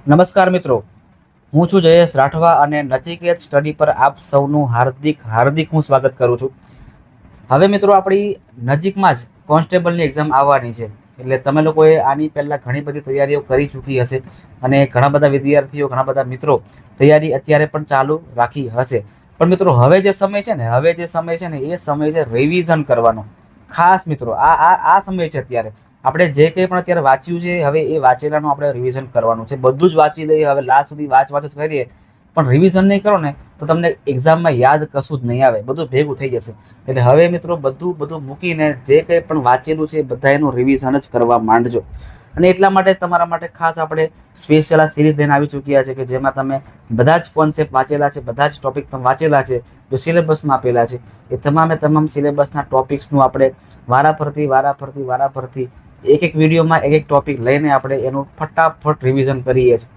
નમસ્કાર મિત્રો, હું છું જયેશ રાઠવા અને નચિકેત સ્ટડી પર આપ સૌનું હાર્દિક હાર્દિક હું સ્વાગત કરું છું. હવે મિત્રો આપણી નજીકમાં જ કોન્સ્ટેબલની એક્ઝામ આવવાની છે, એટલે તમે લોકોએ આની પહેલાં ઘણી બધી તૈયારીઓ કરી ચૂકી હશે અને ઘણા બધા વિદ્યાર્થીઓ, ઘણા બધા મિત્રો તૈયારી અત્યારે પણ ચાલુ રાખી હશે. પણ મિત્રો હવે જે સમય છે ને એ સમય છે રિવિઝન કરવાનો. ખાસ મિત્રો આ સમય છે અત્યારે આપણે જે કંઈ પણ અત્યારે વાંચ્યું છે હવે એ વાંચેલાનું આપણે રિવિઝન કરવાનું છે. બધું જ વાંચી લઈએ, હવે લાસ્ટ સુધી વાંચ જ કરીએ, પણ રિવિઝન નહીં કરો ને તો તમને એક્ઝામમાં યાદ કશું જ નહીં આવે, બધું ભેગું થઈ જશે. એટલે હવે મિત્રો બધું મૂકીને જે કંઈ પણ વાંચેલું છે બધા એનું રિવિઝન જ કરવા માંડજો. અને એટલા માટે તમારા માટે ખાસ આપણે સ્પેશિયલ આ સિરીઝ લઈને આવી ચૂક્યા છે કે જેમાં તમે બધા જ કોન્સેપ્ટ વાંચેલા છે, બધા જ ટોપિક તમે વાંચેલા છે, જો સિલેબસમાં આપેલા છે એ તમામ સિલેબસના ટોપિક્સનું આપણે વારાફરતી એક એક વિડીયોમાં એક એક ટોપિક લઈને આપણે એનું ફટાફટ રિવિઝન કરીએ છીએ.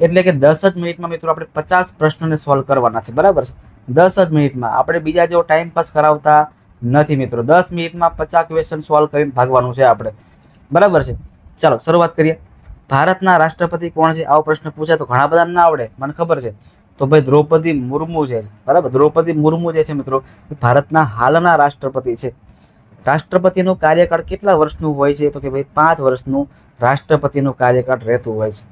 એટલે કે 10 જ મિનિટમાં મિત્રો આપણે 50 પ્રશ્નોને સોલ્વ કરવાના છે. બરાબર છે? 10 જ મિનિટમાં આપણે બીજા જેવો ટાઈમ પાસ કરાવતા નથી મિત્રો. 10 મિનિટમાં 50 ક્વેશ્ચન સોલ્વ કરીને ભાગવાનું છે આપણે. બરાબર છે? ચાલો શરૂઆત કરીએ. ભારતના રાષ્ટ્રપતિ કોણ છે? આવો પ્રશ્ન પૂછાય તો ઘણા બધા ના આવડે, મને ખબર છે. તો ભાઈ દ્રૌપદી મુર્મુ છે. બરાબર, દ્રૌપદી મુર્મુ જે છે મિત્રો ભારતના હાલના રાષ્ટ્રપતિ છે. રાષ્ટ્રપતિનું કાર્યકાળ કેટલા વર્ષનું હોય છે? તો કે ભાઈ 5 વર્ષનું રાષ્ટ્રપતિનું કાર્યકાળ રહેતું હોય છે.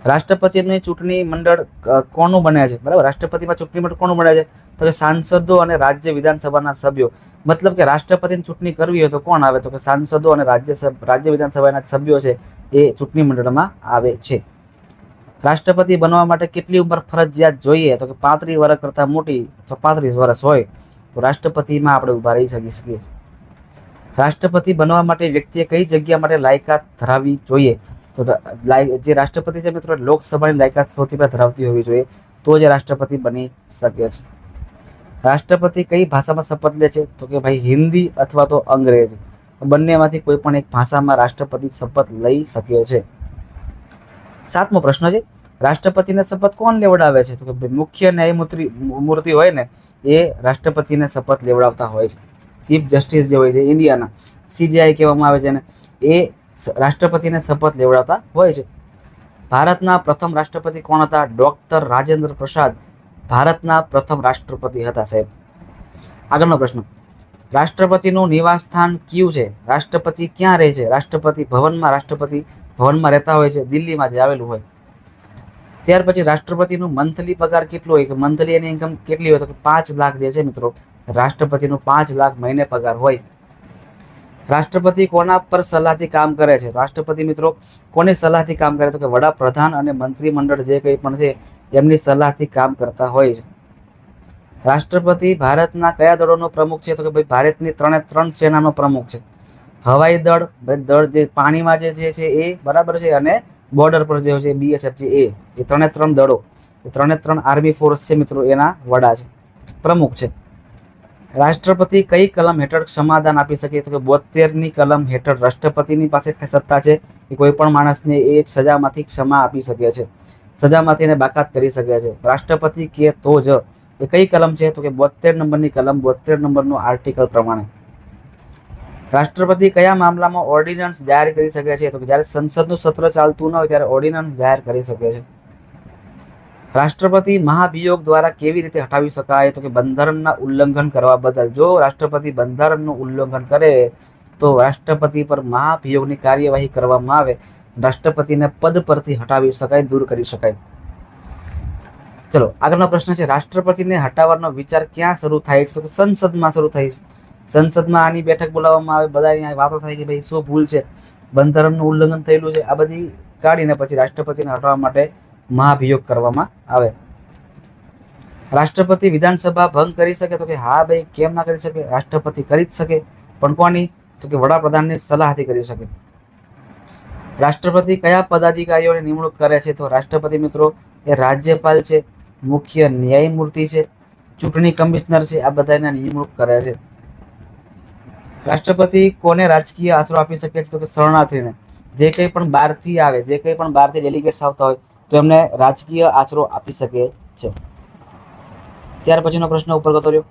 રાષ્ટ્રપતિની ચૂંટણી મંડળ કોનું બને છે? બરાબર, રાષ્ટ્રપતિમાં ચૂંટણી મંડળ કોનું બને છે? તો કે સાંસદો અને રાજ્ય વિધાનસભાના સભ્યો. મતલબ કે રાષ્ટ્રપતિની ચૂંટણી કરવી હોય તો કોણ આવે? તો કે સાંસદો અને રાજ્ય વિધાનસભાના સભ્યો છે એ ચૂંટણી મંડળમાં આવે છે. રાષ્ટ્રપતિ બનવા માટે કેટલી ઉંમર ફરજિયાત જોઈએ? તો કે 35 વર્ષ કરતાં મોટી તો 35 વર્ષ હોય તો રાષ્ટ્રપતિમાં આપણે ઉભા રહી શકીએ. રાષ્ટ્રપતિ બનવા માટે વ્યક્તિએ કઈ જગ્યા માટે લાયકાત ધરાવવી જોઈએ? તો જે રાષ્ટ્રપતિ છે મિત્રો લોકસભાની લાયકાત સૌથી પહેલા ધરાવતી હોવી જોઈએ, તો જ રાષ્ટ્રપતિ બની શકે છે. રાષ્ટ્રપતિ કઈ ભાષામાં શપથ લે છે? તો કે ભાઈ હિન્દી અથવા તો અંગ્રેજી, બંનેમાંથી કોઈ પણ એક ભાષામાં રાષ્ટ્રપતિ શપથ લઈ શકે છે. 7મો પ્રશ્ન છે, રાષ્ટ્રપતિને શપથ કોણ લેવડાવે છે? તો કે ભાઈ મુખ્ય ન્યાયમૂર્તિ હોય ને એ રાષ્ટ્રપતિને શપથ લેવડાવતા હોય છે. ચીફ જસ્ટિસ જે હોય છે ઇન્ડિયાના, CJI કહેવામાં આવે છે ને, એ રાષ્ટ્રપતિને શપથ લેવડાવતા હોય છે. ભારતના પ્રથમ રાષ્ટ્રપતિ કોણ હતા? ડોક્ટર રાજેન્દ્ર પ્રસાદ ભારતના પ્રથમ રાષ્ટ્રપતિ હતા સાહેબ. આગળનો પ્રશ્ન, રાષ્ટ્રપતિનું નિવાસ સ્થાન કયું છે? રાષ્ટ્રપતિ ક્યાં રહે છે? રાષ્ટ્રપતિ ભવનમાં રહેતા હોય છે, દિલ્હીમાં જે આવેલું હોય. ત્યાર પછી રાષ્ટ્રપતિનું મંથલી પગાર કેટલો હોય? કે મંથલી એની ઇન્કમ કેટલી હોય? તો કે 5 લાખ જે છે મિત્રો રાષ્ટ્રપતિનું 5 લાખ મહિને પગાર હોય. રાષ્ટ્રપતિ કોના પર સલાહથી કામ કરે છે? રાષ્ટ્રપતિ મિત્રો કોની સલાહથી કામ કરે? તો કે વડાપ્રધાન અને મંત્રીમંડળ જે કંઈ પણ છે એમની સલાહથી કામ કરતા હોય છે. રાષ્ટ્રપતિ ભારતના કયા દળોનો પ્રમુખ છે? તો કે ભાઈ ભારતની 3 સેનાનો પ્રમુખ છે. હવાઈ દળ જે પાણીમાં જે છે એ, બરાબર છે, અને બોર્ડર પર જે છે BSF છે એ 3 દળો, 3 આર્મી ફોર્સ છે મિત્રો એના વડા છે, પ્રમુખ છે. રાષ્ટ્રપતિ કઈ કલમ હેઠળ ક્ષમાદાન આપી શકે? તો કે 72ની કલમ હેઠળ રાષ્ટ્રપતિની પાસે સત્તા છે કે કોઈ પણ માણસને એ સજામાંથી ક્ષમા આપી શકે છે, સજામાંથી એને બાકાત કરી શકે છે. રાષ્ટ્રપતિ કે તો જ એ કઈ કલમ છે? તો કે 72 નંબરની કલમ, 72 નંબરનું આર્ટિકલ પ્રમાણે. રાષ્ટ્રપતિ કયા મામલામાં ઓર્ડિનન્સ જાહેર કરી શકે છે? તો કે જ્યારે સંસદનું સત્ર ચાલતું ન હોય ત્યારે ઓર્ડિનન્સ જાહેર કરી શકે છે. રાષ્ટ્રપતિ મહાભિયોગ દ્વારા કેવી રીતે હટાવી શકાય? તો કે બંધારણના ઉલ્લંઘન કરવા બદલ. જો રાષ્ટ્રપતિ બંધારણનું ઉલ્લંઘન કરે તો રાષ્ટ્રપતિ પર મહાભિયોગની કાર્યવાહી કરવામાં આવે, રાષ્ટ્રપતિને પદ પરથી હટાવી શકાય, દૂર કરી શકાય. ચલો આગળનો પ્રશ્ન છે, રાષ્ટ્રપતિને હટાવવાનો વિચાર ક્યાં શરૂ થાય છે? તો કે સંસદમાં શરૂ થાય છે. સંસદમાં આની બેઠક બોલાવવામાં આવે, બધા અહીંયા વાતો થાય કે ભાઈ શું ભૂલ છે, બંધારણનું ઉલ્લંઘન થયેલું છે, આ બધી કાઢીને પછી રાષ્ટ્રપતિને હટાવવા માટે મહાભિયોગ કરવામાં આવે. રાષ્ટ્રપતિ વિધાનસભા ભંગ કરી શકે? તો કે હા ભાઈ, કેમ ના કરી શકે? રાષ્ટ્રપતિ કરી જ શકે, પણ કોની? તો કે વડાપ્રધાનની સલાહથી કરી શકે. રાષ્ટ્રપતિ કયા પદાધિકારીઓની નિમણૂક કરે છે? તો રાષ્ટ્રપતિ મિત્રો એ રાજ્યપાલ છે, મુખ્ય ન્યાયમૂર્તિ છે, ચૂંટણી કમિશનર છે, આ બધાને નિમણૂક કરે છે. રાષ્ટ્રપતિ કોને રાજકીય આશરો આપી શકે છે? તો કે શરણાર્થીને. જે કંઈ પણ બહારથી આવે, જે કંઈ પણ બહારથી ડેલિગેટ્સ આવતા હોય તો એમને રાજકીય આશરો આપી શકે છે. ત્યાર પછીનો પ્રશ્ન ઉપર ગતો રહ્યો,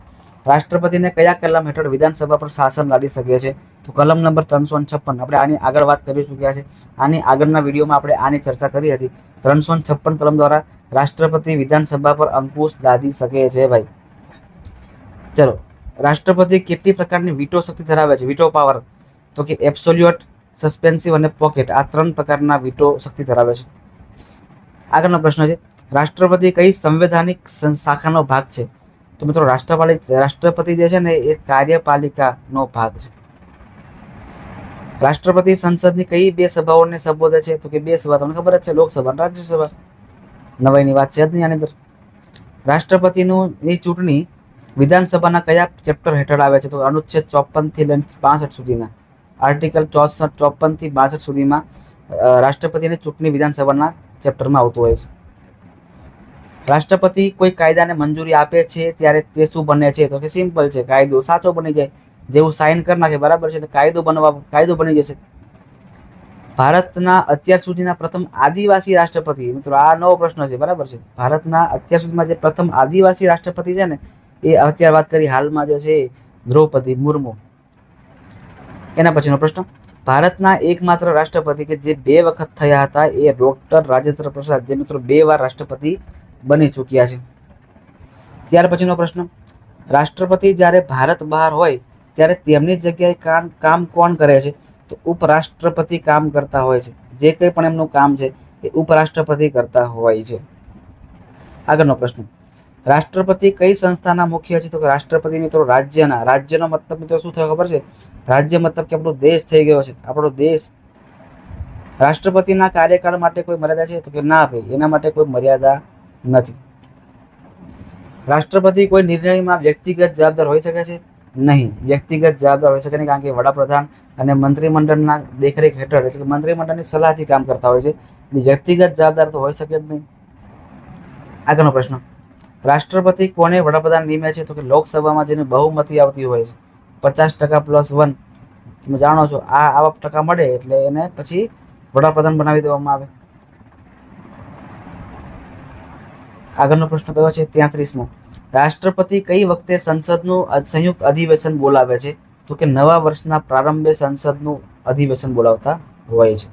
રાષ્ટ્રપતિને કયા કલમ હેઠળ વિધાનસભા પર શાસન લાદી શકે છે? તો કલમ નંબર 356. આપણે આની આગળ વાત કરી ચૂક્યા છે. આની આગળના વિડીયોમાં આપણે આની ચર્ચા કરી હતી. 356 કલમ દ્વારા રાષ્ટ્રપતિ વિધાનસભા પર અંકુશ લાદી શકે છે ભાઈ. ચલો, રાષ્ટ્રપતિ કેટલી પ્રકારની વીટો શક્તિ ધરાવે છે? વીટો પાવર, તો કે એબ્સોલ્યુટ, સસ્પેન્સિવ અને પોકેટ, આ 3 પ્રકારના વીટો શક્તિ ધરાવે છે. આગળનો પ્રશ્ન છે, રાષ્ટ્રપતિ કઈ સંવૈધાનિક શાખાનો ભાગ છે? તો મિત્રો રાષ્ટ્રપતિ જે છે ને એ કાર્યપાલિકાનો ભાગ છે. રાષ્ટ્રપતિ સંસદની કઈ 2 સભાઓને સંબોધે છે? તો કે 2 સભા તમને ખબર જ છે, લોકસભા અને રાજ્યસભા. નવાઈની વાત છે જ નહીં આની અંદર. રાષ્ટ્રપતિની ચૂંટણી વિધાનસભાના કયા ચેપ્ટર હેઠળ આવે છે? તો અનુચ્છેદ 54 થી લઈને 65 સુધીના, આર્ટિકલ 54 થી 62 સુધીમાં રાષ્ટ્રપતિની ચૂંટણી વિધાનસભાના ચેપ્ટરમાં આવતું હોય છે. રાષ્ટ્રપતિ કોઈ કાયદાને મંજૂરી આપે છે ત્યારે તે શું બને છે? તો કે સિમ્પલ છે, કાયદો સાચો બની જાય. જેવું સાઇન કરી નાખે, બરાબર છે, કાયદો બની જશે. ભારતના અત્યાર સુધીના પ્રથમ આદિવાસી રાષ્ટ્રપતિ, મિત્રો આ નવો પ્રશ્ન છે, બરાબર છે. ભારતના અત્યાર સુધીમાં જે પ્રથમ આદિવાસી રાષ્ટ્રપતિ છે ને, એ અત્યારે વાત કરી હાલમાં જે છે દ્રૌપદી મુર્મુ. એના પછીનો પ્રશ્ન, ભારતના એકમાત્ર રાષ્ટ્રપતિ કે જે 2 વખત થયા હતા એ ડોક્ટર રાજેન્દ્ર પ્રસાદ, જે મિત્રો 2 વાર રાષ્ટ્રપતિ બની ચૂક્યા છે. ત્યાર પછીનો પ્રશ્ન, રાષ્ટ્રપતિ જ્યારે ભારત બહાર હોય ત્યારે તેમની જગ્યાએ કામ કોણ કરે છે? તો ઉપરાષ્ટ્રપતિ કામ કરતા હોય છે. જે કંઈ પણ એમનું કામ છે એ ઉપરાષ્ટ્રપતિ કરતા હોય છે. આગળનો પ્રશ્ન, રાષ્ટ્રપતિ કઈ સંસ્થાના મુખ્ય છે? તો કે રાષ્ટ્રપતિ મિત્રો રાજ્યનો મતલબ મિત્રો શું થયો ખબર છે? રાજ્ય મતલબ કે આપણો દેશ થઈ ગયો છે, આપણો દેશ. રાષ્ટ્રપતિના કાર્યકાળ માટે કોઈ મર્યાદા છે? તો કે ના ભાઈ, એના માટે કોઈ મર્યાદા નથી. રાષ્ટ્રપતિ કોઈ નિર્ણયમાં વ્યક્તિગત જવાબદાર હોઈ શકે છે? નહીં, વ્યક્તિગત જવાબદાર હોઈ શકે નહીં, કારણ કે વડાપ્રધાન અને મંત્રીમંડળના દેખરેખ હેઠળ, એટલે કે મંત્રીમંડળની સલાહથી કામ કરતા હોય છે. વ્યક્તિગત જવાબદાર તો હોઈ શકે જ નહીં. આગળનો પ્રશ્ન, રાષ્ટ્રપતિ કોને વડાપ્રધાન નિમે છે? તો કે લોકસભામાં જેની બહુમતી આવતી હોય છે, 50% +1, તમે જાણો છો આવા ટકા મળે એટલે એને પછી વડાપ્રધાન બનાવી દેવામાં આવે. આગળનો પ્રશ્ન કયો છે? 33મો, રાષ્ટ્રપતિ કઈ વખતે સંસદનું સંયુક્ત અધિવેશન બોલાવે છે? તો કે નવા વર્ષના પ્રારંભે સંસદનું અધિવેશન બોલાવતા હોય છે.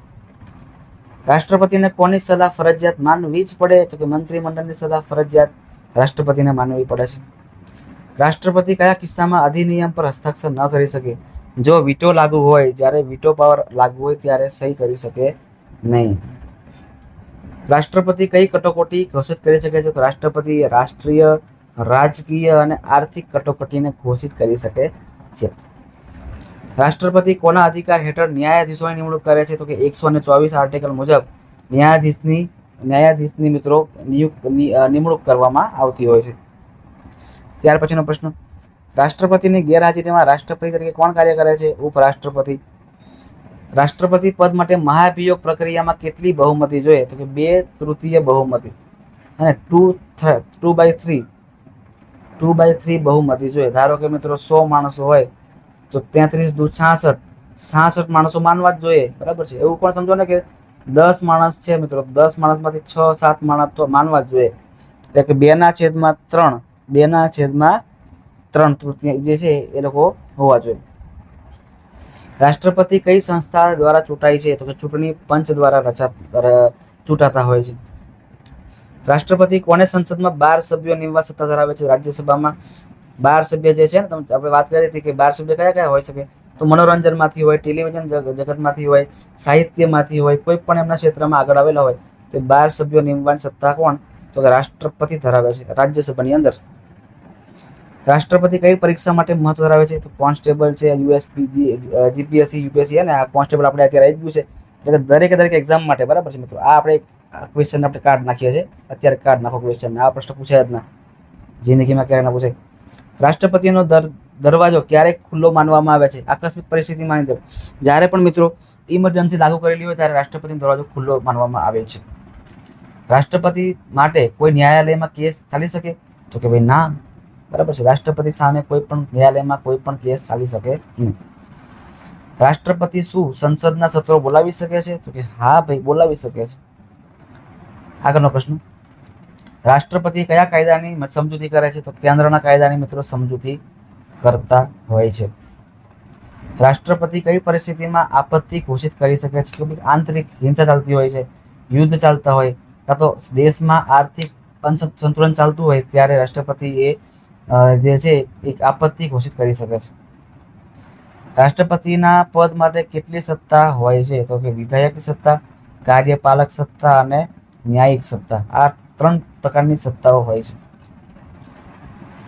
રાષ્ટ્રપતિને કોની સલાહ ફરજિયાત માનવી જ પડે? તો કે મંત્રીમંડળની સલાહ ફરજિયાત રાષ્ટ્રપતિને માનવી પડે છે. રાષ્ટ્રપતિ કયા કિસ્સામાં અધિનિયમ પર હસ્તાક્ષર ન કરી શકે? જો વીટો લાગુ હોય, જ્યારે વીટો પાવર લાગુ હોય ત્યારે સહી કરી શકે નહીં. રાષ્ટ્રપતિ કઈ કટોકટી ઘોષિત કરી શકે છે? તો રાષ્ટ્રપતિ રાષ્ટ્રીય, રાજકીય અને આર્થિક કટોકટીને ઘોષિત કરી શકે છે. રાષ્ટ્રપતિ કોના અધિકાર હેઠળ ન્યાયાધીશોની નિમણૂક કરે છે? તો કે 124 આર્ટિકલ મુજબ ન્યાયાધીશની મિત્રો નિમણૂક કરવામાં આવતી હોય છે. ત્યાર પછીનો પ્રશ્ન, રાષ્ટ્રપતિની ગેરહાજરીમાં રાષ્ટ્રપતિ તરીકે કોણ કાર્ય કરે છે? ઉપરાષ્ટ્રપતિ. રાષ્ટ્રપતિ પદ માટે મહાભિયોગ પ્રક્રિયામાં કેટલી બહુમતી જોઈએ? તો કે 2/3 બહુમતી અને 2/3 બહુમતી જોઈએ. ધારો કે મિત્રો 100 માણસો હોય તો 33 દુ 66 માણસો માનવા જ જોઈએ, બરાબર છે. એવું પણ સમજો ને કે 10 માણસ છે મિત્રો, 10 માણસમાંથી 6-7 માણસ તો માનવા જ જોઈએ. એટલે કે 2/3 2/3 જે છે એ લોકો હોવા જોઈએ. રાષ્ટ્રપતિ કઈ સંસ્થા દ્વારા ચૂંટાય છે? તો કે ચૂંટણી પંચ દ્વારા ચૂંટાતા હોય છે. રાષ્ટ્રપતિ કોને સંસદમાં 12 સભ્યો નિમવા સત્તા ધરાવે છે? રાજ્યસભામાં 12 સભ્ય જે છે ને, આપણે વાત કરી હતી કે 12 સભ્ય કયા કયા હોઈ શકે? તો મનોરંજનમાંથી હોય, ટેલિવિઝન જગતમાંથી હોય, સાહિત્યમાંથી હોય, કોઈ પણ એમના ક્ષેત્રમાં આગળ આવેલા હોય તો 12 સભ્યો નિમવાની સત્તા કોણ? તો કે રાષ્ટ્રપતિ ધરાવે છે રાજ્યસભાની અંદર. રાષ્ટ્રપતિ કઈ પરીક્ષા માટે મહત્વ ધરાવે છે? તો કોન્સ્ટેબલ છે, જીપીએસસી, યુપીએસસી, અને આ કોન્સ્ટેબલ આપણે અત્યારે આવી ગયું છે, એટલે દરેક એક્ઝામ માટે, બરાબર છે મિત્રો. આ આપણે ક્વેશ્ચન આપણે કાર્ડ નાખીએ છીએ, અત્યારે કાર્ડ નાખો ક્વેશ્ચન. આ પ્રશ્ન પૂછાય જ ના, જિંદગીમાં ક્યારે ના પૂછાય. રાષ્ટ્રપતિનો દરવાજો ક્યારે ખુલ્લો માનવામાં આવે છે? આકસ્મિક પરિસ્થિતિમાં અંદર, જ્યારે પણ મિત્રો ઇમરજન્સી લાગુ કરેલી હોય ત્યારે રાષ્ટ્રપતિનો દરવાજો ખુલ્લો માનવામાં આવે છે. રાષ્ટ્રપતિ માટે કોઈ ન્યાયાલયમાં કેસ ચાલી શકે? તો કે ભાઈ ના, બરાબર છે. રાષ્ટ્રપતિ સામે કોઈ પણ ન્યાયાલયમાં કોઈ પણ કેસ ચાલી શકે નહીં. રાષ્ટ્રપતિ શું સંસદના સત્રો બોલાવી શકે છે? તો કે હા ભાઈ, બોલાવી શકે છે. આગળનો પ્રશ્ન, રાષ્ટ્રપતિ કયા કાયદાની સમજૂતી કરે છે? તો કેન્દ્રના કાયદાની મિત્રો સમજૂતી કરતા હોય છે. રાષ્ટ્રપતિ કઈ પરિસ્થિતિમાં આપત્તિ ઘોષિત કરી શકે છે? તો કે આંતરિક હિંસા ચાલતી હોય છે, યુદ્ધ ચાલતા હોય, કાં તો દેશમાં આર્થિક સંતુલન ચાલતું હોય ત્યારે રાષ્ટ્રપતિ એ જે છે એક આપત્તિ ઘોષિત કરી શકે છે. રાષ્ટ્રપતિના પદ માટે કેટલી સત્તા હોય છે? તો કે વિધાયક સત્તા, કાર્યપાલક સત્તા અને ન્યાયિક સત્તા. આ 3 પ્રકારની સત્તાઓ હોય છે.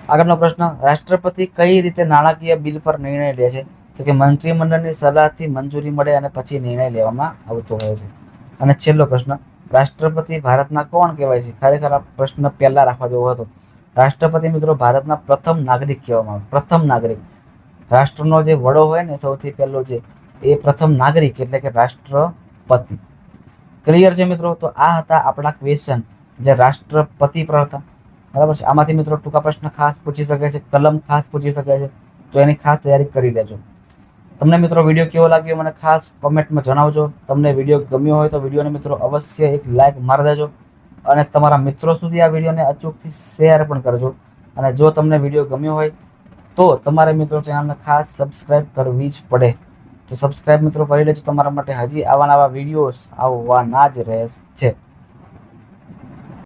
આગળનો પ્રશ્ન, રાષ્ટ્રપતિ કઈ રીતે નાણાકીય બિલ પર નિર્ણય લે છે? તો કે મંત્રીમંડળની સલાહથી મંજૂરી મળે અને પછી નિર્ણય લેવામાં આવતો હોય છે. અને છેલ્લો પ્રશ્ન, રાષ્ટ્રપતિ ભારતના કોણ કહેવાય છે? ખરેખર આ પ્રશ્ન પહેલા રાખવા જેવો હતો. રાષ્ટ્રપતિ મિત્રો ભારતના પ્રથમ નાગરિક કહેવામાં આવે. પ્રથમ નાગરિક, રાષ્ટ્રનો જે વડો હોય ને સૌથી પહેલો જે, એ પ્રથમ નાગરિક એટલે કે રાષ્ટ્રપતિ. ક્લિયર છે મિત્રો? તો આ હતા આપણા ક્વેશ્ચન જે રાષ્ટ્રપતિ પર હતા. બરાબર છે. આમાંથી મિત્રો ટૂંકા પ્રશ્ન ખાસ પૂછી શકે છે, કલમ ખાસ પૂછી શકે છે, તો એની ખાસ તૈયારી કરી લેજો. તમને મિત્રો વિડીયો કેવો લાગ્યો મને ખાસ કોમેન્ટમાં જણાવજો. તમને વિડીયો ગમ્યો હોય તો વિડીયોને મિત્રો અવશ્ય એક લાઈક મારી દેજો અને તમારા મિત્રો સુધી આ વિડીયોને અચૂકથી શેર પણ કરજો. અને જો તમને વિડીયો ગમ્યો હોય તો તમારે મિત્રો ચેનલને ખાસ સબસ્ક્રાઇબ કરવી જ પડે. તો સબસ્ક્રાઇબ મિત્રો કરી લેજો. તમારા માટે હજી આવા નવા વિડીયોઝ આવવાના જ રહે છે.